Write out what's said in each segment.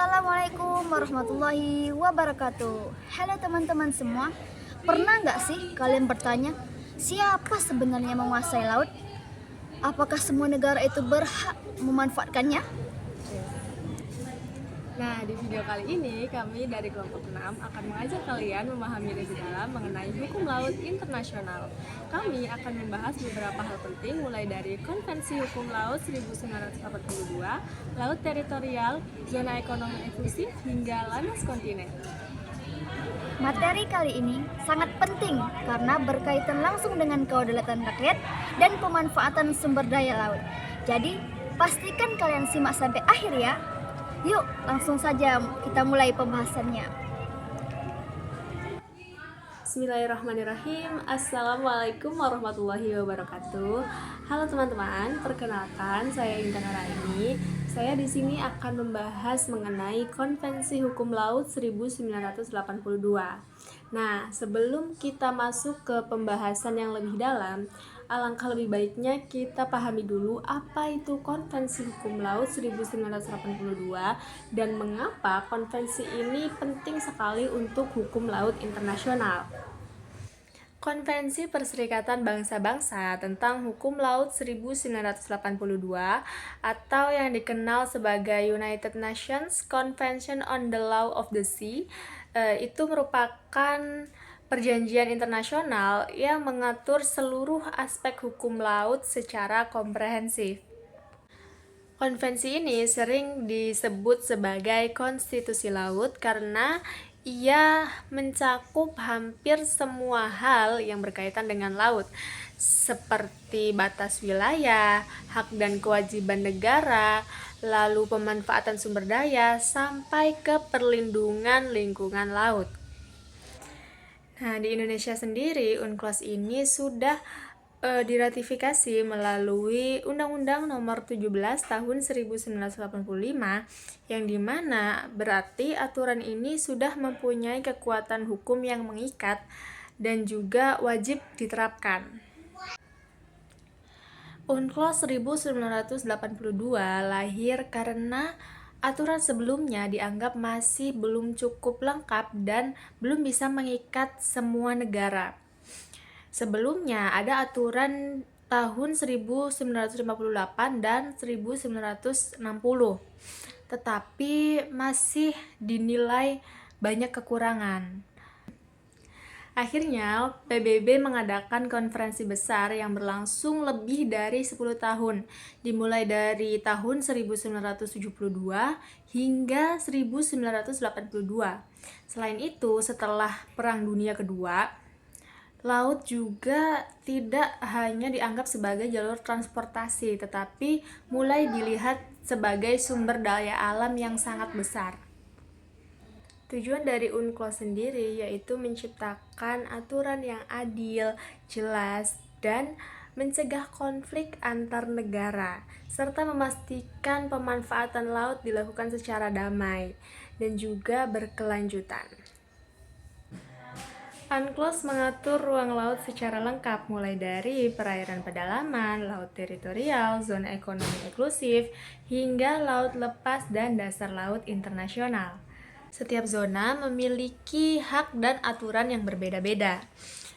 Assalamualaikum warahmatullahi wabarakatuh. Halo teman-teman semua. Pernah nggak sih kalian bertanya, siapa sebenarnya menguasai laut? Apakah semua negara itu berhak memanfaatkannya? Nah, di video kali ini kami dari kelompok 6 akan mengajak kalian memahami lebih dalam mengenai hukum laut internasional. Kami akan membahas beberapa hal penting mulai dari Konvensi Hukum Laut 1982, laut teritorial, zona ekonomi eksklusif, hingga landas kontinen. Materi kali ini sangat penting karena berkaitan langsung dengan kedaulatan rakyat dan pemanfaatan sumber daya laut. Jadi, pastikan kalian simak sampai akhir ya. Yuk, langsung saja kita mulai pembahasannya. Bismillahirrahmanirrahim. Assalamualaikum warahmatullahi wabarakatuh. Halo teman-teman, perkenalkan saya Intan Araini. Saya di sini akan membahas mengenai Konvensi Hukum Laut 1982. Nah, sebelum kita masuk ke pembahasan yang lebih dalam, alangkah lebih baiknya kita pahami dulu apa itu Konvensi Hukum Laut 1982 dan mengapa konvensi ini penting sekali untuk hukum laut internasional. Konvensi Perserikatan Bangsa-Bangsa tentang Hukum Laut 1982 atau yang dikenal sebagai United Nations Convention on the Law of the Sea itu merupakan perjanjian internasional yang mengatur seluruh aspek hukum laut secara komprehensif. Konvensi ini sering disebut sebagai konstitusi laut karena ia mencakup hampir semua hal yang berkaitan dengan laut, seperti batas wilayah, hak dan kewajiban negara, lalu pemanfaatan sumber daya, sampai ke perlindungan lingkungan laut. Nah, di Indonesia sendiri, UNCLOS ini sudah diratifikasi melalui Undang-Undang Nomor 17 Tahun 1985 yang dimana berarti aturan ini sudah mempunyai kekuatan hukum yang mengikat dan juga wajib diterapkan. UNCLOS 1982 lahir karena aturan sebelumnya dianggap masih belum cukup lengkap dan belum bisa mengikat semua negara. Sebelumnya ada aturan tahun 1958 dan 1960, tetapi masih dinilai banyak kekurangan. Akhirnya, PBB mengadakan konferensi besar yang berlangsung lebih dari 10 tahun, dimulai dari tahun 1972 hingga 1982. Selain itu, setelah Perang Dunia Kedua, laut juga tidak hanya dianggap sebagai jalur transportasi, tetapi mulai dilihat sebagai sumber daya alam yang sangat besar. Tujuan dari UNCLOS sendiri yaitu menciptakan aturan yang adil, jelas, dan mencegah konflik antar negara, serta memastikan pemanfaatan laut dilakukan secara damai dan juga berkelanjutan. UNCLOS mengatur ruang laut secara lengkap mulai dari perairan pedalaman, laut teritorial, zona ekonomi eksklusif, hingga laut lepas dan dasar laut internasional. Setiap zona memiliki hak dan aturan yang berbeda-beda.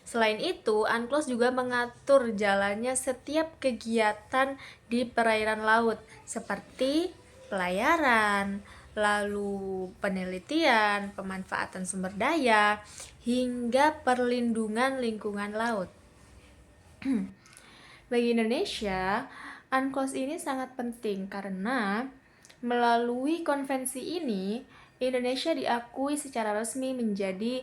Selain itu, UNCLOS juga mengatur jalannya setiap kegiatan di perairan laut seperti pelayaran, lalu penelitian, pemanfaatan sumber daya, hingga perlindungan lingkungan laut. Bagi Indonesia, UNCLOS ini sangat penting karena melalui konvensi ini, Indonesia diakui secara resmi menjadi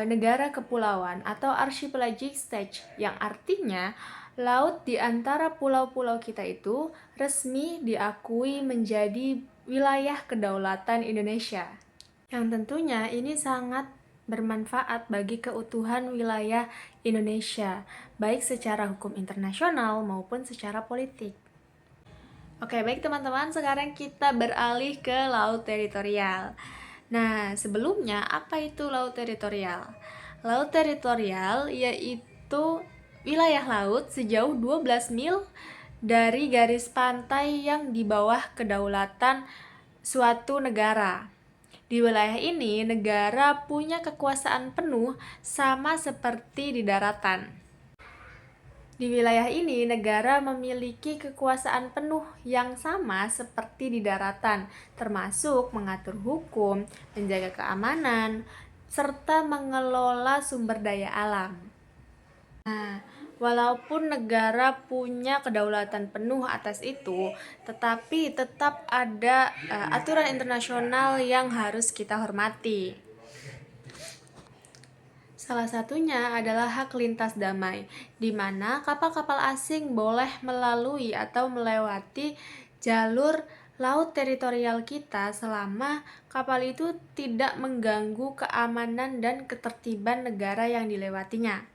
negara kepulauan atau archipelagic state, yang artinya laut di antara pulau-pulau kita itu resmi diakui menjadi wilayah kedaulatan Indonesia. Yang tentunya ini sangat bermanfaat bagi keutuhan wilayah Indonesia, baik secara hukum internasional maupun secara politik. Oke, baik teman-teman, sekarang kita beralih ke laut teritorial. Nah, sebelumnya apa itu laut teritorial? Laut teritorial yaitu wilayah laut sejauh 12 mil dari garis pantai yang di bawah kedaulatan suatu negara. Di wilayah ini, negara punya kekuasaan penuh sama seperti di daratan. Di wilayah ini, negara memiliki kekuasaan penuh yang sama seperti di daratan, termasuk mengatur hukum, menjaga keamanan, serta mengelola sumber daya alam. Nah, walaupun negara punya kedaulatan penuh atas itu, tetapi tetap ada aturan internasional yang harus kita hormati. Salah satunya adalah hak lintas damai, di mana kapal-kapal asing boleh melalui atau melewati jalur laut teritorial kita selama kapal itu tidak mengganggu keamanan dan ketertiban negara yang dilewatinya.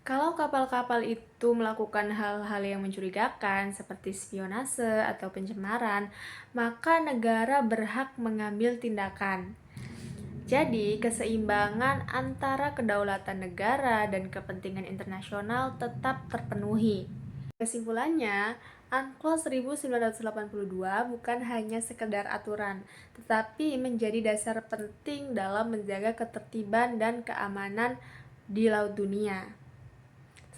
Kalau kapal-kapal itu melakukan hal-hal yang mencurigakan seperti spionase atau pencemaran, maka negara berhak mengambil tindakan. Jadi, keseimbangan antara kedaulatan negara dan kepentingan internasional tetap terpenuhi. Kesimpulannya, UNCLOS 1982 bukan hanya sekedar aturan, tetapi menjadi dasar penting dalam menjaga ketertiban dan keamanan di laut dunia.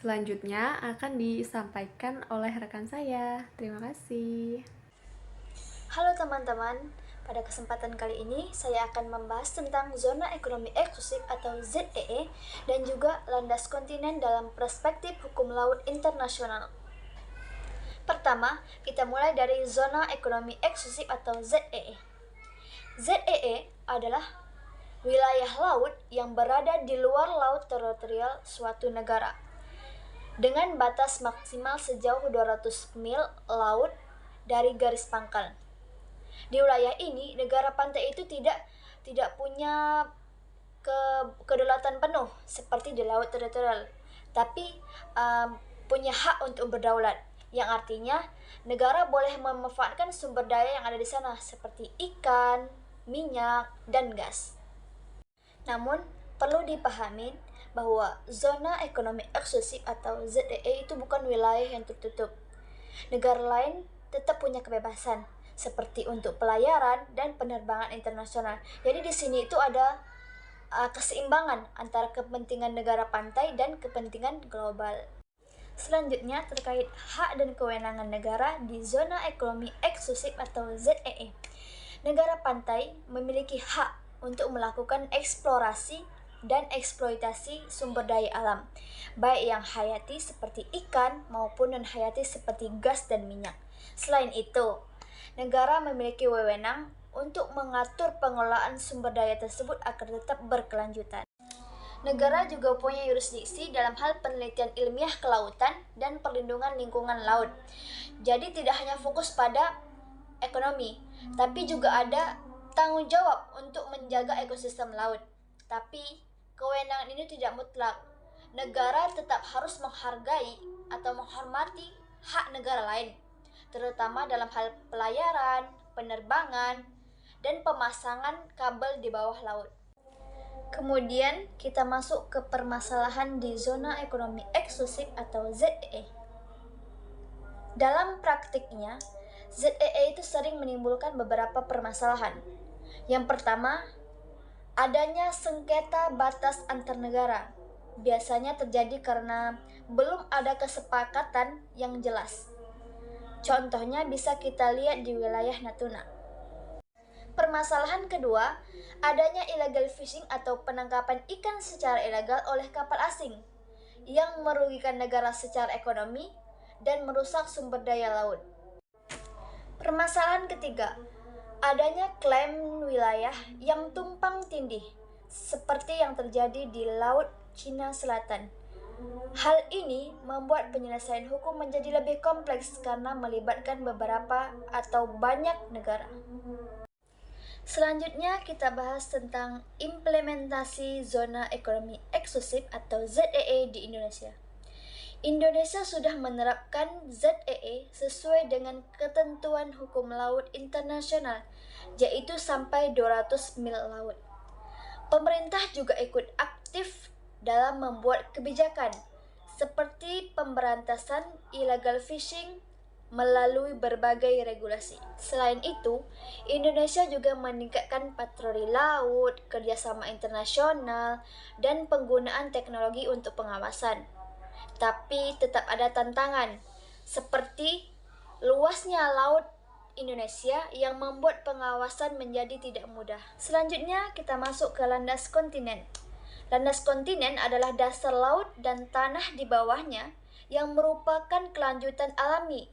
Selanjutnya akan disampaikan oleh rekan saya. Terima kasih. Halo teman-teman, pada kesempatan kali ini saya akan membahas tentang Zona Ekonomi Eksklusif atau ZEE dan juga landas kontinen dalam perspektif hukum laut internasional. Pertama, kita mulai dari Zona Ekonomi Eksklusif atau ZEE. ZEE adalah wilayah laut yang berada di luar laut teritorial suatu negara dengan batas maksimal sejauh 200 mil laut dari garis pangkal. Di wilayah ini, negara pantai itu tidak punya kedaulatan penuh seperti di laut teritorial, tapi punya hak untuk berdaulat, yang artinya negara boleh memanfaatkan sumber daya yang ada di sana seperti ikan, minyak, dan gas. Namun, perlu dipahami bahwa zona ekonomi eksklusif atau ZEE itu bukan wilayah yang tertutup. Negara lain tetap punya kebebasan seperti untuk pelayaran dan penerbangan internasional. Jadi di sini itu ada keseimbangan antara kepentingan negara pantai dan kepentingan global. Selanjutnya terkait hak dan kewenangan negara di zona ekonomi eksklusif atau ZEE. Negara pantai memiliki hak untuk melakukan eksplorasi dan eksploitasi sumber daya alam, baik yang hayati seperti ikan maupun non-hayati seperti gas dan minyak. Selain itu, negara memiliki wewenang untuk mengatur pengelolaan sumber daya tersebut agar tetap berkelanjutan. Negara juga punya yurisdiksi dalam hal penelitian ilmiah kelautan dan perlindungan lingkungan laut. Jadi tidak hanya fokus pada ekonomi, tapi juga ada tanggung jawab untuk menjaga ekosistem laut. Tapi kewenangan ini tidak mutlak. Negara tetap harus menghargai atau menghormati hak negara lain, terutama dalam hal pelayaran, penerbangan, dan pemasangan kabel di bawah laut. Kemudian kita masuk ke permasalahan di zona ekonomi eksklusif atau ZEE. Dalam praktiknya, ZEE itu sering menimbulkan beberapa permasalahan. Yang pertama, adanya sengketa batas antar negara. Biasanya terjadi karena belum ada kesepakatan yang jelas. Contohnya bisa kita lihat di wilayah Natuna. Permasalahan kedua, adanya illegal fishing atau penangkapan ikan secara ilegal oleh kapal asing yang merugikan negara secara ekonomi dan merusak sumber daya laut. Permasalahan ketiga, adanya klaim wilayah yang tumpang tindih seperti yang terjadi di Laut Cina Selatan. Hal ini membuat penyelesaian hukum menjadi lebih kompleks karena melibatkan beberapa atau banyak negara. Selanjutnya kita bahas tentang implementasi zona ekonomi eksklusif atau ZEE di Indonesia. Indonesia sudah menerapkan ZEE sesuai dengan ketentuan hukum laut internasional, yaitu sampai 200 mil laut. Pemerintah juga ikut aktif dalam membuat kebijakan seperti pemberantasan illegal fishing, melalui berbagai regulasi. Selain itu, Indonesia juga meningkatkan patroli laut, kerjasama internasional, dan penggunaan teknologi untuk pengawasan. Tapi tetap ada tantangan, seperti luasnya laut Indonesia yang membuat pengawasan menjadi tidak mudah. Selanjutnya, kita masuk ke landas kontinen. Landas kontinen adalah dasar laut dan tanah di bawahnya yang merupakan kelanjutan alami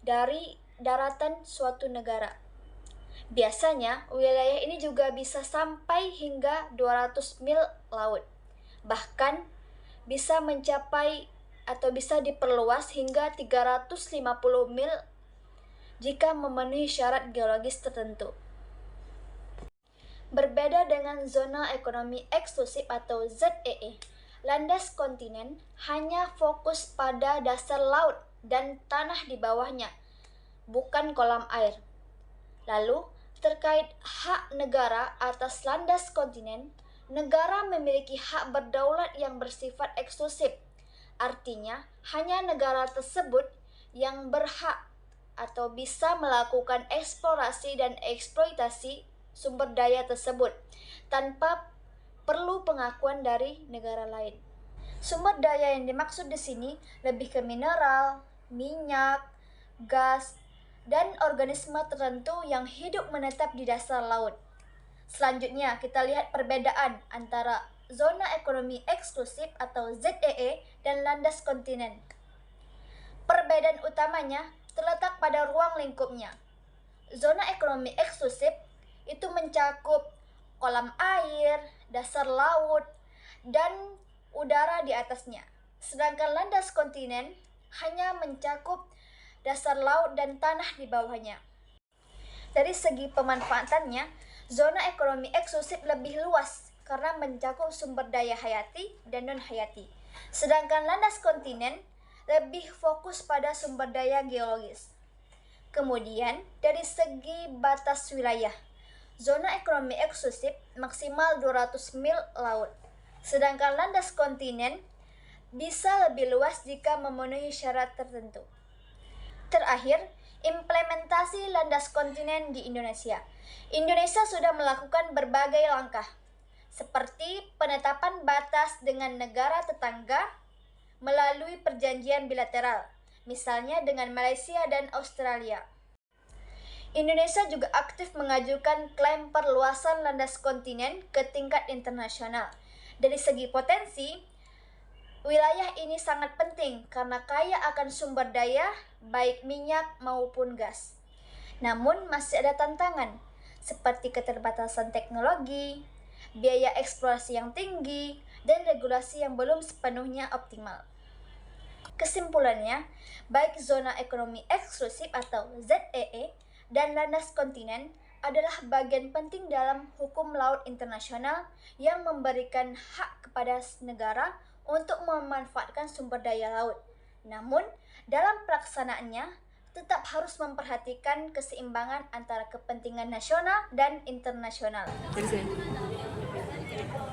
dari daratan suatu negara. Biasanya, wilayah ini juga bisa sampai hingga 200 mil laut. Bahkan, bisa mencapai atau bisa diperluas hingga 350 mil jika memenuhi syarat geologis tertentu. Berbeda dengan zona ekonomi eksklusif atau ZEE, landas kontinen hanya fokus pada dasar laut dan tanah di bawahnya, bukan kolam air. Lalu, terkait hak negara atas landas kontinen, negara memiliki hak berdaulat yang bersifat eksklusif. Artinya, hanya negara tersebut yang berhak atau bisa melakukan eksplorasi dan eksploitasi sumber daya tersebut tanpa perlu pengakuan dari negara lain. Sumber daya yang dimaksud di sini lebih ke mineral, minyak, gas, dan organisme tertentu yang hidup menetap di dasar laut. Selanjutnya, kita lihat perbedaan antara zona ekonomi eksklusif atau ZEE dan landas kontinen. Perbedaan utamanya terletak pada ruang lingkupnya. Zona ekonomi eksklusif itu mencakup kolam air, dasar laut, dan udara di atasnya. Sedangkan landas kontinen hanya mencakup dasar laut dan tanah di bawahnya. Dari segi pemanfaatannya, zona ekonomi eksklusif lebih luas karena mencakup sumber daya hayati dan non-hayati. Sedangkan landas kontinen lebih fokus pada sumber daya geologis. Kemudian, dari segi batas wilayah, zona ekonomi eksklusif maksimal 200 mil laut. Sedangkan landas kontinen bisa lebih luas jika memenuhi syarat tertentu. Terakhir, implementasi landas kontinen di Indonesia. Indonesia sudah melakukan berbagai langkah, seperti penetapan batas dengan negara tetangga melalui perjanjian bilateral, misalnya dengan Malaysia dan Australia. Indonesia juga aktif mengajukan klaim perluasan landas kontinen ke tingkat internasional. Dari segi potensi, wilayah ini sangat penting karena kaya akan sumber daya, baik minyak maupun gas. Namun masih ada tantangan, seperti keterbatasan teknologi, biaya eksplorasi yang tinggi, dan regulasi yang belum sepenuhnya optimal. Kesimpulannya, baik zona ekonomi eksklusif atau ZEE dan landas kontinen adalah bagian penting dalam hukum laut internasional yang memberikan hak kepada negara untuk memanfaatkan sumber daya laut. Namun, dalam pelaksanaannya tetap harus memperhatikan keseimbangan antara kepentingan nasional dan internasional.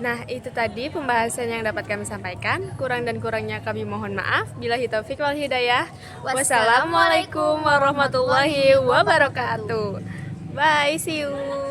Nah, itu tadi pembahasan yang dapat kami sampaikan. Kurang dan kurangnya kami mohon maaf. Billahi taufiq wal hidayah. Wassalamualaikum warahmatullahi wabarakatuh. Bye, see you.